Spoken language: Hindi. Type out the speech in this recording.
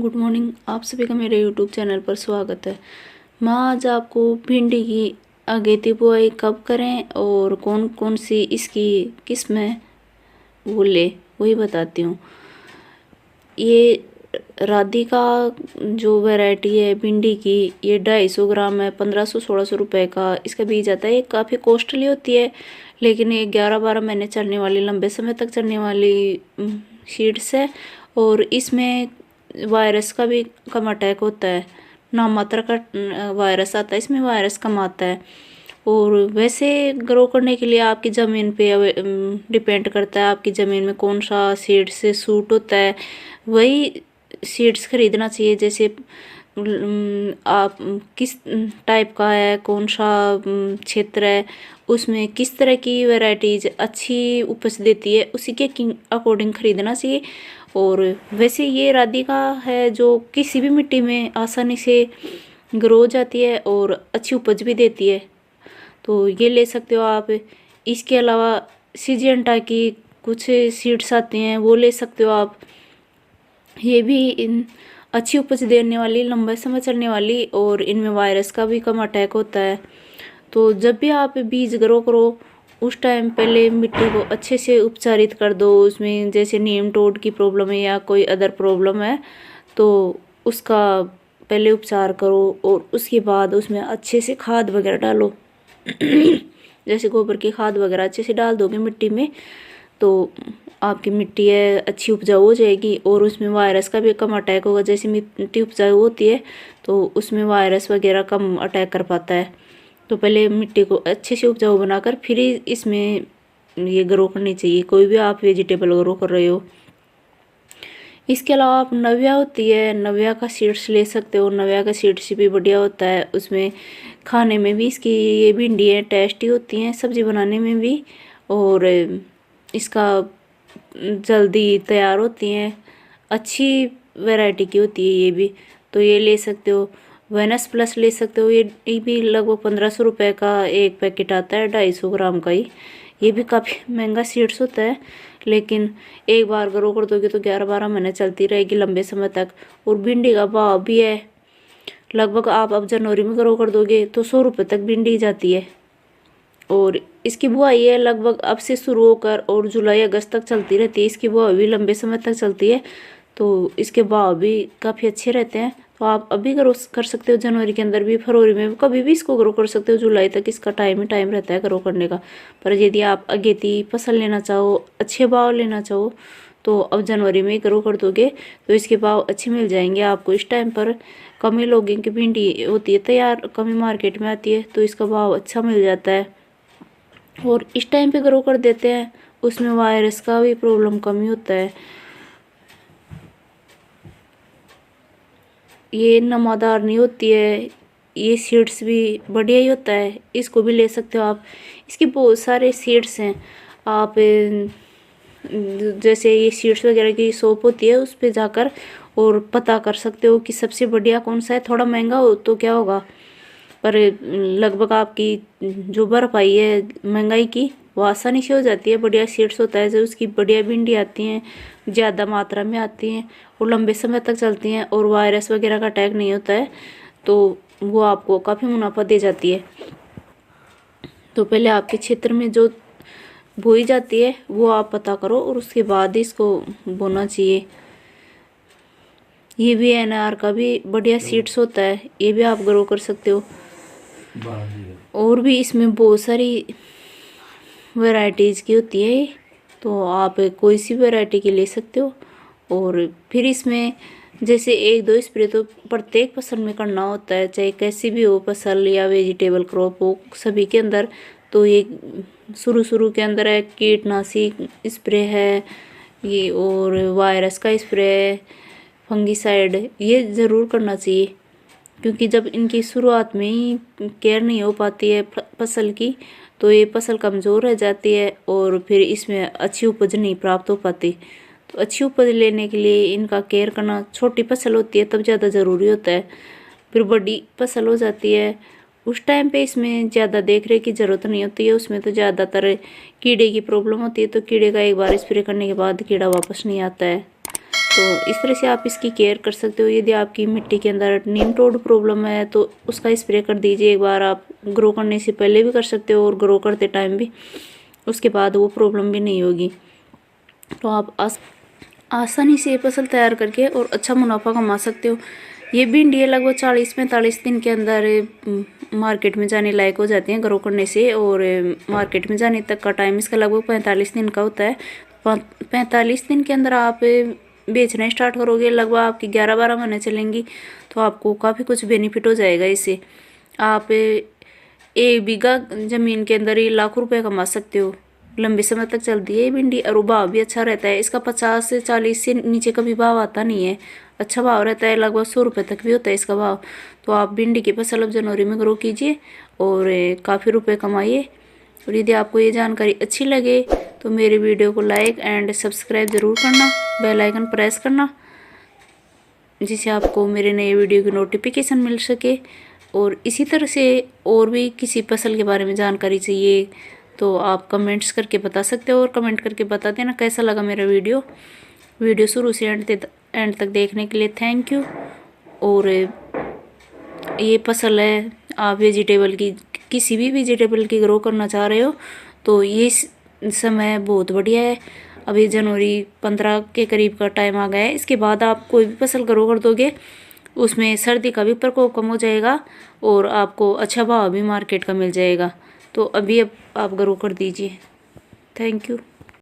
Good morning. आप सभी का मेरे यूट्यूब चैनल पर स्वागत है। मैं आज आपको भिंडी की अगेती बुआई कब करें और कौन कौन सी इसकी किस्म है वो ले वही बताती हूँ। ये राधिका जो वैरायटी है भिंडी की, ये 250 ग्राम है, 1500-1600 रुपये का इसका बीज आता है। ये काफ़ी कॉस्टली होती है, लेकिन ये 11-12 महीने चलने वाली, लंबे समय तक चलने वाली सीड्स है। और इसमें वायरस का भी कम अटैक होता है, नाम मात्र का वायरस आता है, इसमें वायरस कम आता है। और वैसे ग्रो करने के लिए आपकी ज़मीन पे डिपेंड करता है, आपकी ज़मीन में कौन सा सीड्स से सूट होता है वही सीड्स खरीदना चाहिए। जैसे आप किस टाइप का है, कौन सा क्षेत्र है, उसमें किस तरह की वैरायटीज अच्छी उपज देती है, उसी के अकॉर्डिंग खरीदना चाहिए। और वैसे ये राधिका है जो किसी भी मिट्टी में आसानी से ग्रो हो जाती है और अच्छी उपज भी देती है, तो ये ले सकते हो आप। इसके अलावा सिजेंटा की कुछ सीड्स आती हैं, वो ले सकते हो आप। ये भी अच्छी उपज देने वाली, लंबे समय चलने वाली, और इनमें वायरस का भी कम अटैक होता है। तो जब भी आप बीज ग्रो करो उस टाइम पहले मिट्टी को अच्छे से उपचारित कर दो। उसमें जैसे नीम टोड की प्रॉब्लम है या कोई अदर प्रॉब्लम है तो उसका पहले उपचार करो, और उसके बाद उसमें अच्छे से खाद वगैरह डालो। जैसे गोबर की खाद वगैरह अच्छे से डाल दोगे मिट्टी में तो आपकी मिट्टी है अच्छी उपजाऊ हो जाएगी, और उसमें वायरस का भी कम अटैक होगा। जैसे मिट्टी उपजाऊ होती है तो उसमें वायरस वगैरह कम अटैक कर पाता है। तो पहले मिट्टी को अच्छे से उपजाऊ बनाकर फिर इसमें ये ग्रो करनी चाहिए, कोई भी आप वेजिटेबल ग्रो कर रहे हो। इसके अलावा आप नव्या होती है, नव्या का सीड्स ले सकते हो। नव्या का सीड्स भी बढ़िया होता है, उसमें खाने में भी इसकी ये भिंडी है टेस्टी होती हैं, सब्जी बनाने में भी, और इसका जल्दी तैयार होती हैं, अच्छी वैरायटी की होती है ये भी, तो ये ले सकते हो। वेनस प्लस ले सकते हो, ये भी लगभग 1500 रुपये का एक पैकेट आता है, 250 ग्राम का ही। ये भी काफ़ी महंगा सीड्स होता है, लेकिन एक बार ग्रो कर दोगे तो 11-12 महीने चलती रहेगी लंबे समय तक। और भिंडी का भाव भी है, लगभग आप अब जनवरी में ग्रो कर दोगे तो 100 रुपये तक भिंडी जाती है। और इसकी बुआई है लगभग अब से शुरू होकर और जुलाई अगस्त तक चलती रहती है। इसकी बुआई भी लंबे समय तक चलती है, तो इसके भाव भी काफ़ी अच्छे रहते हैं। तो आप अभी ग्रो कर सकते हो, जनवरी के अंदर भी, फरवरी में भी, कभी भी इसको ग्रो कर सकते हो। जुलाई तक इसका टाइम ही टाइम रहता है ग्रो करने का। पर यदि आप अगेती फसल लेना चाहो, अच्छे भाव लेना चाहो, तो अब जनवरी में ग्रो कर दोगे तो इसके भाव अच्छे मिल जाएंगे आपको। इस टाइम पर कम ही लोगों की भिंडी होती है तैयार, कम ही मार्केट में आती है, तो इसका भाव अच्छा मिल जाता है। और इस टाइम पे ग्रो कर देते हैं, उसमें वायरस का भी प्रॉब्लम कम ही होता है। ये नमादार नहीं होती है, ये सीड्स भी बढ़िया ही होता है, इसको भी ले सकते हो आप। इसके बहुत सारे सीड्स हैं, आप जैसे ये सीड्स वगैरह की शॉप होती है उस पे जाकर और पता कर सकते हो कि सबसे बढ़िया कौन सा है। थोड़ा महंगा हो तो क्या होगा, पर लगभग आपकी जो भरपाई है महंगाई की वो आसानी से हो जाती है। बढ़िया सीड्स होता है जो उसकी बढ़िया भिंडी आती हैं, ज़्यादा मात्रा में आती हैं और लंबे समय तक चलती हैं, और वायरस वगैरह का अटैक नहीं होता है, तो वो आपको काफ़ी मुनाफा दे जाती है। तो पहले आपके क्षेत्र में जो बोई जाती है वो आप पता करो और उसके बाद इसको बोना चाहिए। ये भी एनआर का भी बढ़िया सीड्स होता है, ये भी आप ग्रो कर सकते हो। और भी इसमें बहुत सारी वैरायटीज़ की होती है, तो आप कोई सी वैरायटी की ले सकते हो। और फिर इसमें जैसे 1-2 स्प्रे तो प्रत्येक फसल में करना होता है, चाहे कैसी भी हो फसल या वेजिटेबल क्रॉप हो, सभी के अंदर। तो ये शुरू के अंदर है कीटनाशी स्प्रे है ये, और वायरस का स्प्रे है, फंगीसाइड, ये ज़रूर करना चाहिए, क्योंकि जब इनकी शुरुआत में ही केयर नहीं हो पाती है फसल की तो ये फसल कमज़ोर रह जाती है और फिर इसमें अच्छी उपज नहीं प्राप्त हो पाती। तो अच्छी उपज लेने के लिए इनका केयर करना, छोटी फसल होती है तब ज़्यादा ज़रूरी होता है, फिर बड़ी फसल हो जाती है उस टाइम पे इसमें ज़्यादा देख रेख की ज़रूरत नहीं होती है। उसमें तो ज़्यादातर कीड़े की प्रॉब्लम होती है, तो कीड़े का एक बार स्प्रे करने के बाद कीड़ा वापस नहीं आता है। तो इस तरह से आप इसकी केयर कर सकते हो। यदि आपकी मिट्टी के अंदर नीमटोड प्रॉब्लम है तो उसका स्प्रे कर दीजिए एक बार। आप ग्रो करने से पहले भी कर सकते हो और ग्रो करते टाइम भी, उसके बाद वो प्रॉब्लम भी नहीं होगी। तो आप आसानी से ये फसल तैयार करके और अच्छा मुनाफा कमा सकते हो। ये भिंडी लगभग 40-45 दिन के अंदर मार्केट में जाने लायक हो जाती हैं ग्रो करने से, और मार्केट में जाने तक का टाइम इसका लगभग 45 दिन का होता है। 45 दिन के अंदर आप बेचना स्टार्ट करोगे, लगभग आपकी 11-12 महीने चलेंगी, तो आपको काफ़ी कुछ बेनिफिट हो जाएगा इससे। आप 1 बीघा ज़मीन के अंदर ही लाखों रुपए कमा सकते हो। लंबे समय तक चलती है ये भिंडी और भाव भी अच्छा रहता है इसका। 50 से 40 से नीचे कभी भाव आता नहीं है, अच्छा भाव रहता है, लगभग 100 रुपये तक भी होता है इसका भाव। तो आप भिंडी की फसल अब जनवरी में ग्रो कीजिए और काफ़ी रुपए कमाइए। और यदि आपको ये जानकारी अच्छी लगे तो मेरे वीडियो को लाइक एंड सब्सक्राइब ज़रूर करना, बेल आइकन प्रेस करना, जिससे आपको मेरे नए वीडियो की नोटिफिकेशन मिल सके। और इसी तरह से और भी किसी फसल के बारे में जानकारी चाहिए तो आप कमेंट्स करके बता सकते हो, और कमेंट करके बता देना कैसा लगा मेरा वीडियो शुरू से एंड तक देखने के लिए थैंक यू। और ये फसल है, आप वेजिटेबल की किसी भी वेजिटेबल की ग्रो करना चाह रहे हो तो ये समय बहुत बढ़िया है। अभी जनवरी 15 के करीब का टाइम आ गया है। इसके बाद आप कोई भी फसल ग्रो कर दोगे उसमें सर्दी का भी प्रकोप कम हो जाएगा और आपको अच्छा भाव भी मार्केट का मिल जाएगा। तो अभी अब आप ग्रो कर दीजिए। Thank you.